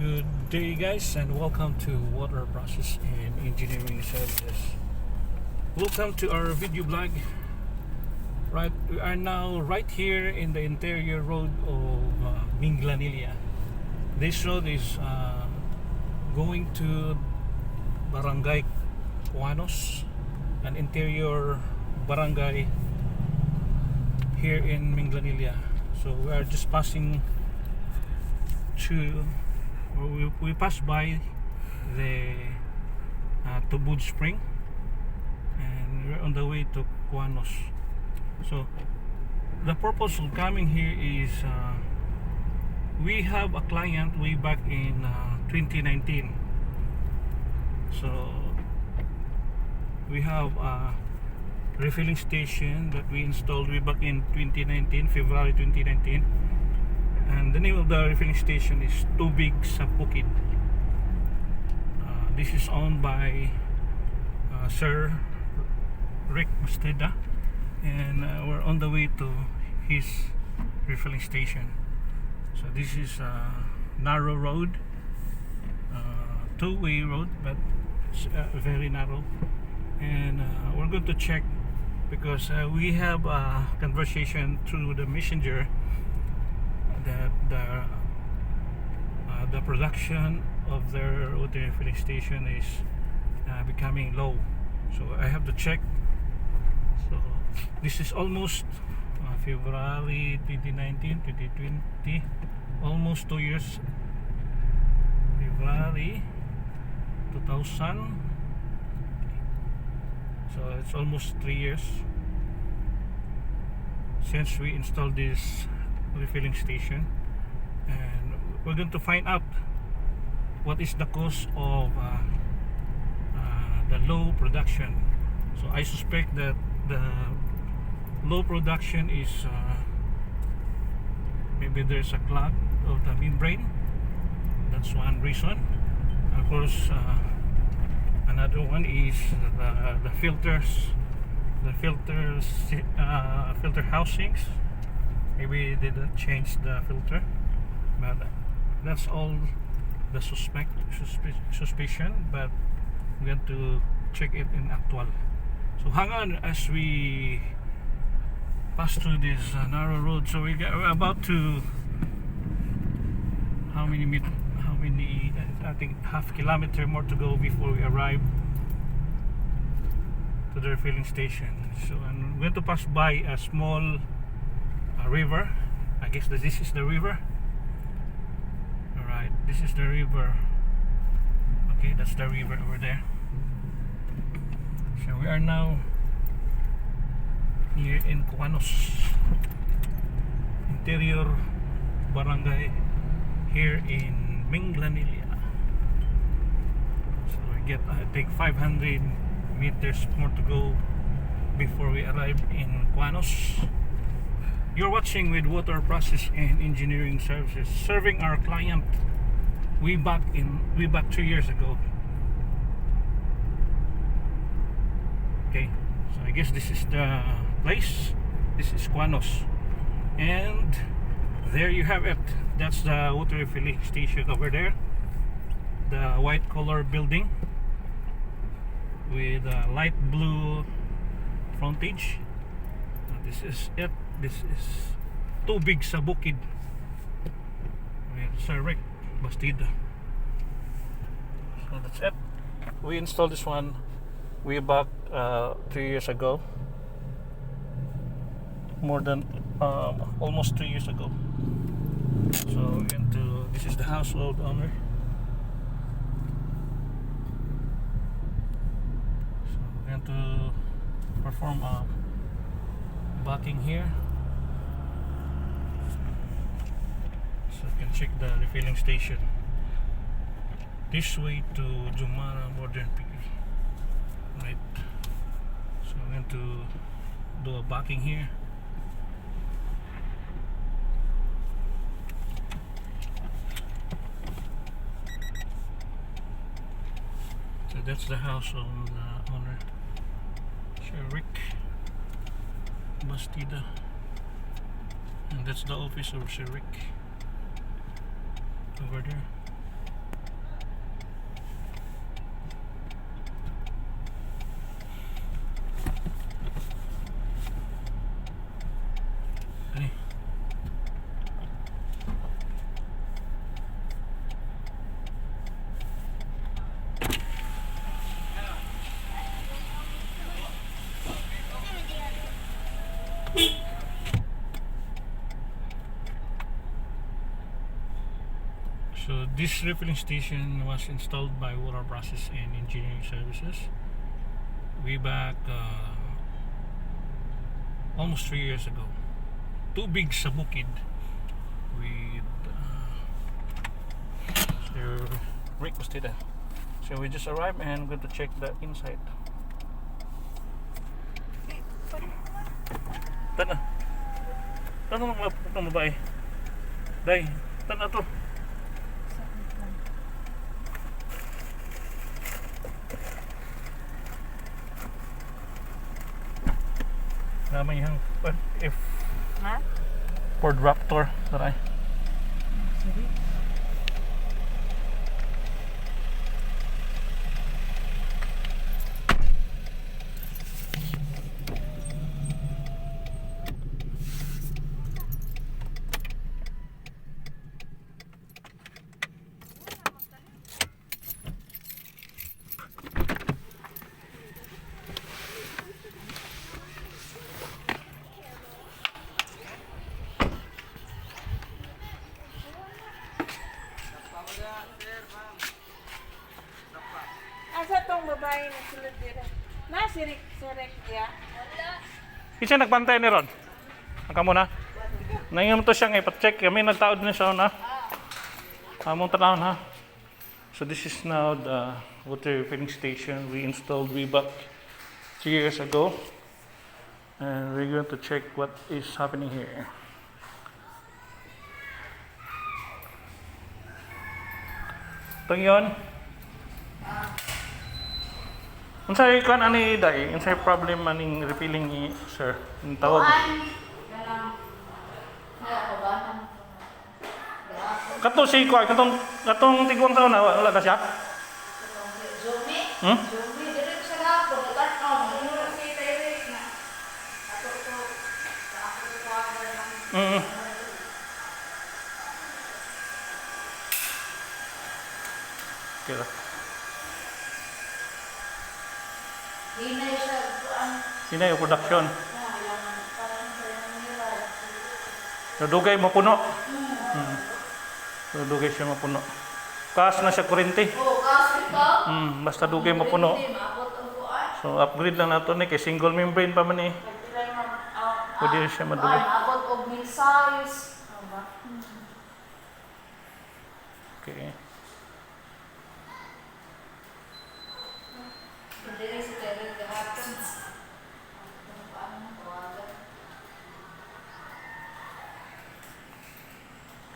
Good day, guys, and welcome to Water Process and Engineering Services. Welcome to our video blog. Right, we are now right here in the interior road of Minglanilla. This road is going to Barangay Cuanos, an interior barangay here in Minglanilla. So we are just passing to, we passed by the Tubod Spring, and we're on the way to Cuanos. So the purpose of coming here is we have a client way back in 2019. So we have a refilling station that we installed way back in 2019, February 2019, and the name of the refilling station is Tubig sa Bukid. This is owned by Sir Rick Bastida, and we're on the way to his refilling station. So this is a narrow road, two-way road, but it's very narrow, and we're going to check because we have a conversation through the messenger that the production of their water refilling station is becoming low. So I have to check. So this is almost February 2019, 2020, almost 2 years. February 2000. So it's almost 3 years since we installed this refilling station, and we're going to find out what is the cause of the low production. So I suspect that the low production is maybe there's a clog of the membrane. That's one reason. Of course, another one is the filters, filter housings. Maybe they didn't change the filter, but that's all the suspicion. But we have to check it in actual. So hang on as we pass through this narrow road. So we're about to, how many I think half kilometer more to go before we arrive to the refilling station. So I'm going to pass by a small river. I guess that this is the river. Alright, this is the river. Okay, that's the river over there. So we are now here in Cuanos, interior barangay here in Minglanilla. So we get, I think, 500 meters more to go before we arrive in Cuanos. You're watching with Water Process and Engineering Services, serving our client way back 2 years ago. Okay, so I guess this is the place. This is Cuanos, and there you have it. That's the water refilling station over there, the white color building with a light blue frontage. This is it. This is Tubig sa Bukid with Sir Rick Bastida. So that's it. We installed this one way back 3 years ago. More than almost 2 years ago. So we're going to, this is the household owner. So we're going to perform a backing here. So you can check the refilling station. This way to Jumara Modern PE. Right. So we're going to do a backing here. So that's the house on the owner, Sir Rick Bastida, and that's the office of Sir Rick over there. So this refilling station was installed by Water Process and Engineering Services way back almost 3 years ago. Tubig sa bukid with so Rick was there. So we just arrived and we're going to check the inside. Tana. Tana ng babae. Day, tana to. Naman yung F Ford Raptor. Taray. Sorry. Asa tong babae na sulod dito? Na sirik ya. Isa nagbantay ni Ron. Ang kamo na. Nangyayon to siya nga ipacheck. Kami nagtaod na siya na. Among tanawon ha. So this is now the water refilling station we installed way back 3 years ago. And we're going to check what is happening here. Ito yun. Unsay kan ani day? Unsay problem aning refilling ni sir? Ang tawag. Kato si ko, katong tigwang taon na wala ka siya? Hmm? Mm. Okay lah. Sina yung production. Nadugay mapuno. Nadugay siya mapuno. Kaas na siya kurente. Basta dugay mapuno. So upgrade lang nato ni kay single membrane pa man eh. Pwede siya madugay. Okay.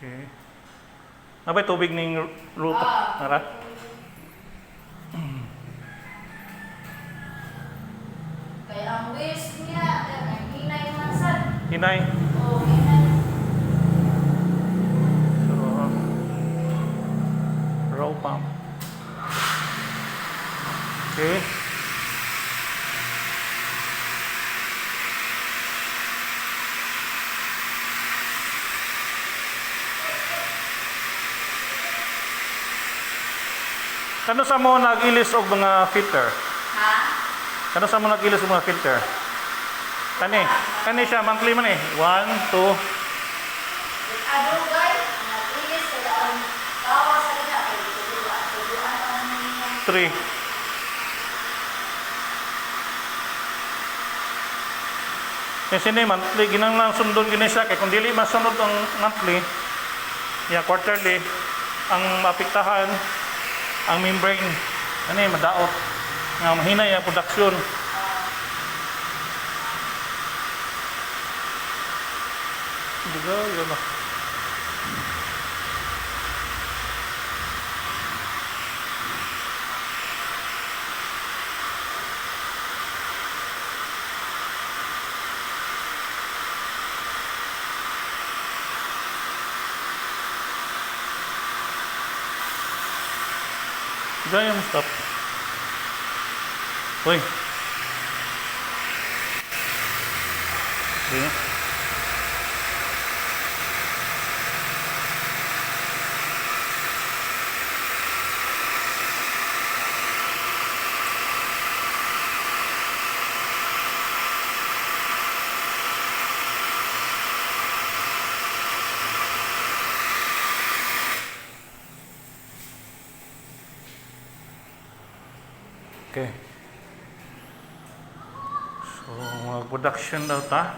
Okay. Nabay tubig ning ruta, nara? Kaya ang waste niya, hinay man sad. Hinay. Oh, hinay. So, raw pump. Okay. Kano sa mo nagilis og mga filter? Ha? Kano sa mo nagilis og mga filter? Kani siya monthly man eh. 1, 2, Adugay, nagilis sila ang tawa sa kanya kay tuduan pa niya. 3. Kasi ni monthly ginanglang sundon gini siya kay kung dili masunod ang monthly, ya quarterly ang maapektahan ang membrane madaot nga mahina yung production. Diga yun na. Gaya mo stop. Uy. Okay. Okay. So, mag-production daw ta.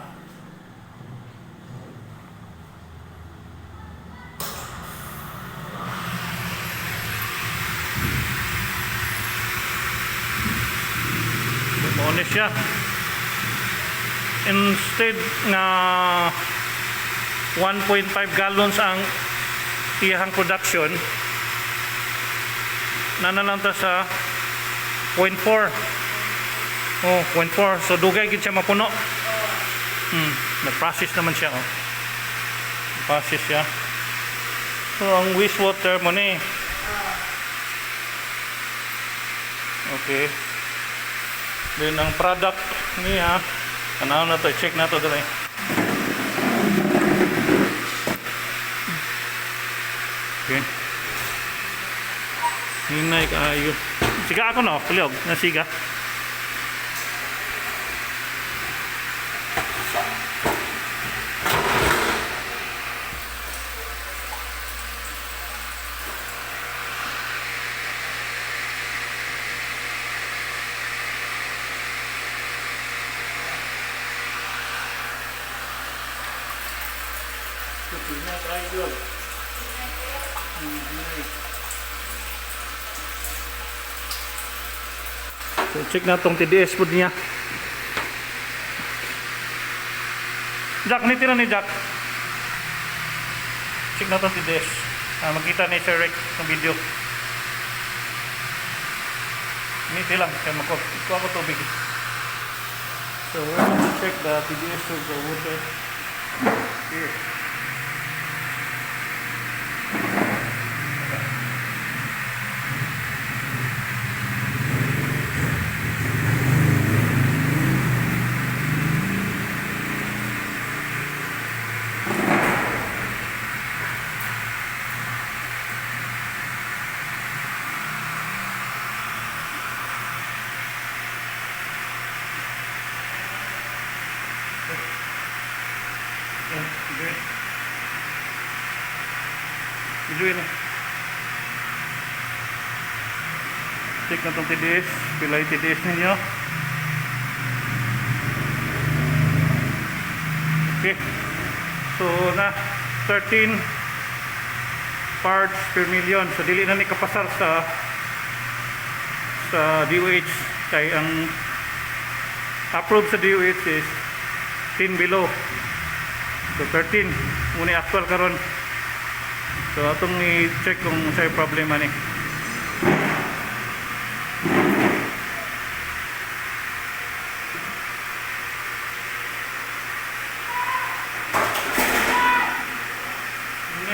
Lumones siya. Instead na 1.5 gallons ang iyahang production, nanalang ta sa 0.4. Oh, 0.4. So dugay gid siya mapuno. Nag-process naman siya, oh. Process siya. So ang wastewater mo ni. Okay. Then ang product niya, kanaw na to, check na to dali. Okay. Hinay kaayo. Siga ako no, kulyog, nasiga. Hinay kaayo. So check na tong TDS po niya. Jack, nitira ni Jack. Check na tong TDS. Makita ni Sir Rick sa video. Niti lang, kaya makuha ko tubig. So we're going to check the TDS of the water here. Iluin na. Check na itong TDS. Pila yung TDS ninyo. Okay. So na 13 parts per million. So dili na ni kapasar sa DOH. Kaya ang approved sa DOH is 10 below. So 13 muna actual karon. So atong i-check kung sa'yo problema ni. Muna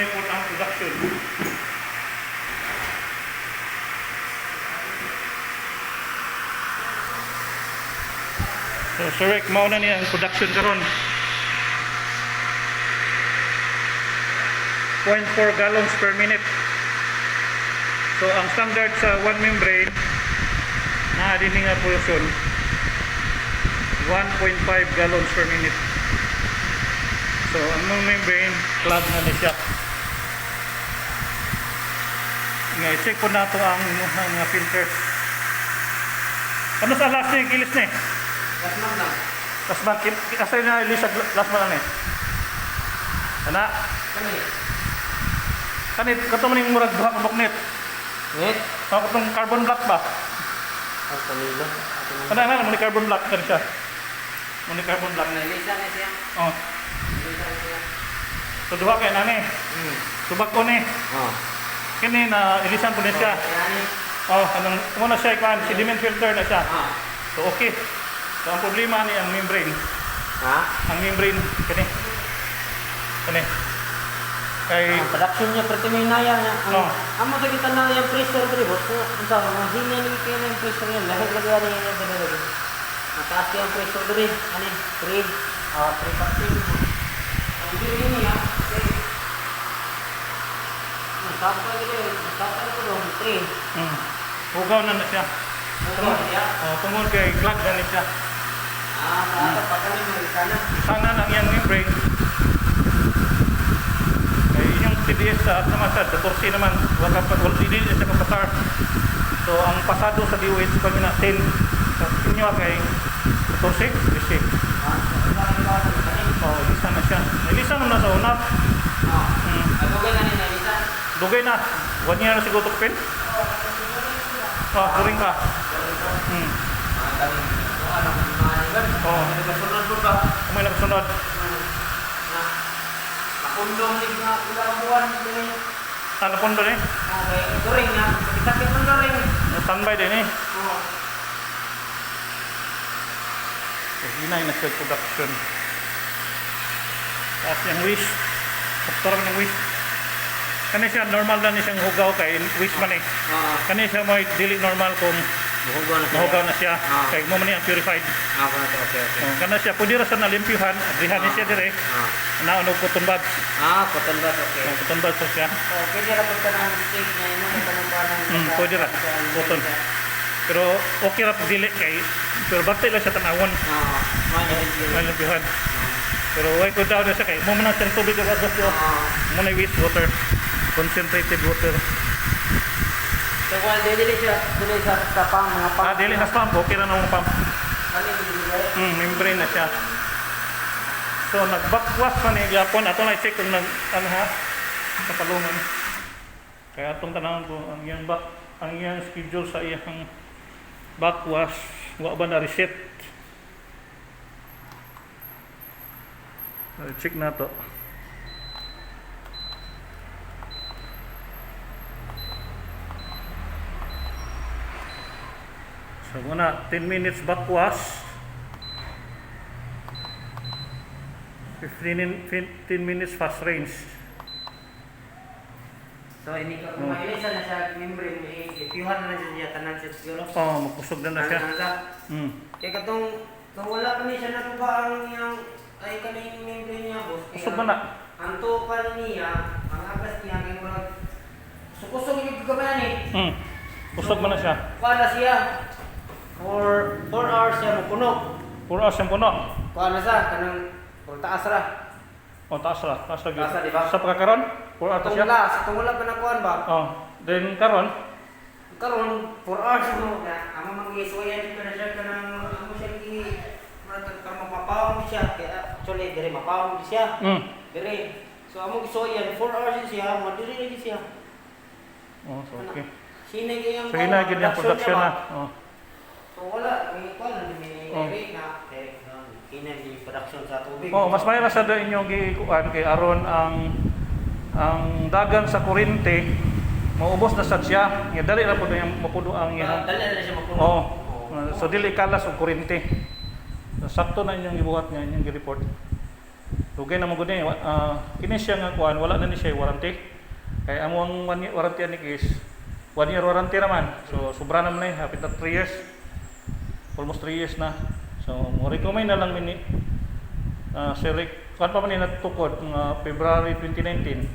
yung ang production. So Sir Rick, mauna niya ang production karon. 0.4 gallons per minute. So ang standard sa one membrane na din nga portion 1.5 gallons per minute. So ang membrane clog na ni siya. Nga i-check po nato ang mga filters. Ano sa last niya kilis ni? Last month lang. Last month, asay na ilis sa last month ni. Ana? Kami. Kanit, kato man yung murag duha ka buknit. Net? Katong carbon black ba? Ang kanila. Ano, muni carbon black ka siya. Muni carbon black. Nalisa na siya. Oh. Nalisa na siya. So duha kay nani. Tubak ko ni. Oh. Kini na ilisan po niya siya. Yan. Oh, anong muna siya ikwan, sediment filter na siya. Ah. So okay. So ang problema ni ang membrane. Ha? Ang membrane kani. Kani. Kay Ang production niya perti may naya niya. Oh. Amo sa kita na yung pressure diri boss. So, unsa mo hinya ni kay yung pressure niya. Lahi lagi ani niya diri. Mataas yung pressure diri. Ani? 3. 3 Ang diri niya. Sampai diri. Sampai ko do 3. hugaw na siya. Ano siya? Oh, tungod kay clog na ni siya. Sa pagkali mo sana. Sana ang iyang membrane. Kay inyong DDS sa naman sa 14 naman wala pa hindi siya kapasar. So ang pasado sa DOH pag na 10 sa inyo kay 14 kasi lisa na siya. Lisa na sa una. Dugay na nila Lisa. Dugay na. 1 year na siguro tukpin. Turing ka. Nagkasunod po ba? May nagsunod. Nakundong ni ilang buwan. Ano po doon eh? Okay, during na. Sakit ng during. Standby din eh. Oo. Hinay na siya production. Tapos yung wish. Doktor ng wish. Kani siya normal na ni siyang hugaw kay wish man eh. Kani siya may dili normal kung mahugaw na siya. Kay mo man niya purified. Okay. Kana siya pwede ra sa nalimpyuhan. Adrihan ni siya dire. Naano cotton buds. Cotton bud, okay. Cotton buds siya. Pwede ra pagka ng steak na yun. Pwede ra. Cotton. Pero okay ra pag dili kay pero batay lang siya tanawon. Nalimpyuhan. Pero why ko daw na siya kay mo man ang tubig ka gas yo. Mo na waste water. Concentrated water. So kung dili sa pang mga pang. Dili na pump, okay na ng pump. Membrane na siya. So nag-backwash pa ni Japon. Ato na i-check kung kapalungan. Kaya atong tanawon ko ang iyang schedule sa iyang backwash wa ba na reset. Check na to. So muna 10 minutes backwash, 15 minutes fast range. So ini ka kung mailisan na siya membrane, ipihan na siya tanan siya siguro. Magkusog na siya. Kaya katong wala pa ni siya natuba ang iyang ay kaning membrane niya boss. Kusog ba na? Anto pa niya, ang agas niya kay murag kusog yung gagawin ni. Kusog ba na siya? Wala siya. For 4 hours siya mapuno. 4 hours yung puno. Kuha na siya, kanang taas ra. Taas ra. Taas ra. Taas ra, di ba? Sa pagkakaroon? 4 hours siya? Tungula pa na kuhan ba? Then karon? Karon 4 hours mo. Amo mag-isuya dito na siya kanang amo siya para mapapawang siya. Kaya actually, dire mapawang siya. Dire. So amo gisuya 4 hours siya, madiri lagi siya. So okay. Sine gyud So hinagid yung production na. So wala, may kuan may direct na kina di production sa tubig. Mas mayra sa inyong gikuan kay aron ang dagan sa kuryente maubos na sad siya. Nga dali ra pud yung mapudo ang iyang. Dali na siya mapuno. So dili kalas og kuryente. Sakto na inyong gibuhat nga inyong gi-report. Dugay na mo gud ni kini siya nga kuan wala na ni siya warranty. Kay amo ang warranty ani is 1 year warranty naman. So sobra naman na hapit na 3 years. Almost 3 years na. So mo recommend na lang mini Sir Rick, kan pa man ni natukod nga February 2019.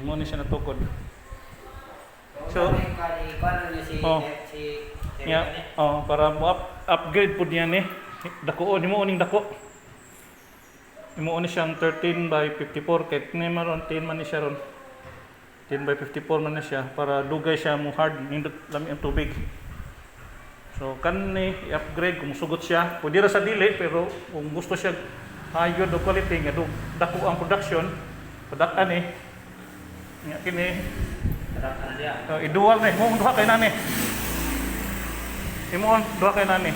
Mo ni siya natukod. So para mo upgrade pud niya ni dakuon nimo uning dako. Imo ni siyang 13 by 54 kay ni maron 10 man ni siya ron. 10 by 54 man na siya para dugay siya mo hard nindot lami ang tubig. So kanni i-upgrade kung sugot siya. Pwede ra sa dili pero kung gusto siya higher do quality nga dako ang production, padak-an Nga kini padak-an dia. I-dual ni mo duha kay nani. Imo duha kay nani.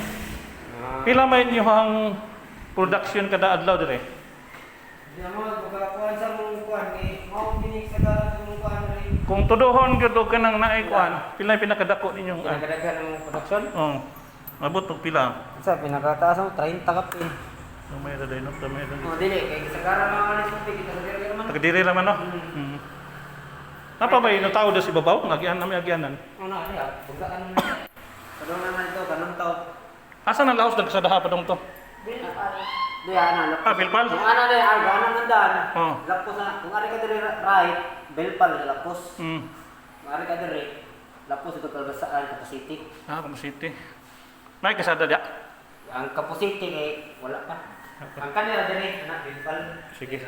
Pila may inyong production kada adlaw dire? Diya mo pagkakuan sa mong kuan kay mao binig sa mong kuan rin. Kung tuduhon gyud og kanang naay kuan, pila pinakadako ninyong pinakadagan ng production? Abot og pila? Sa pinakataas mo 30 kapin. May ra dai no, may ra. Dili kay sagara mga alis mo pigi tagadiri naman. Tagadiri ra man no. Napa ba ino tao si babaw ngagian nami agianan? Ano niya? Bugaan na. Kadong naman ito, kanang taon. Asa nang laos dagsadaha pa dong to? Diya ana. Bilpal? Kung ana na ay ana nandan. Lapos na kung ari ka diri right, Bilpal lapos. Kung ari ka diri lapos ito kalbasaan Kapusiti. Kapusiti. May kasada dia. Ang Kapusiti kay wala pa. Ang kanila diri anak Bilpal. Sige.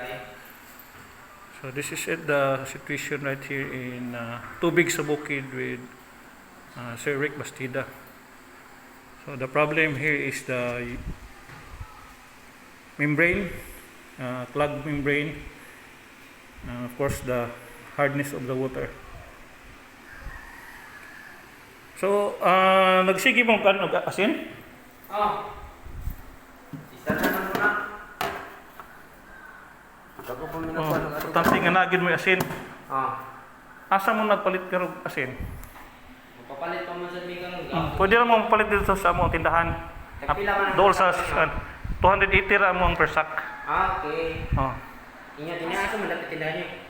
So this is it, the situation right here in Tubig sa Bukid with Sir Rick Bastida. So the problem here is the membrane, clogged membrane, of course the hardness of the water. So nagsige mong kan og asin? Oh. Isa na naman muna. Bago po minagpan ng asin. Importante nga nagid mo yung asin. Asa mo nagpalit ka og asin? Papalit pa man sa bigang Pwede ra mo palit dito sa among tindahan. Pila man ang Dool sa sack, 280 ra mo ang per sack. Okay. Oh. Ingat ini asa man dapat tindahan niyo.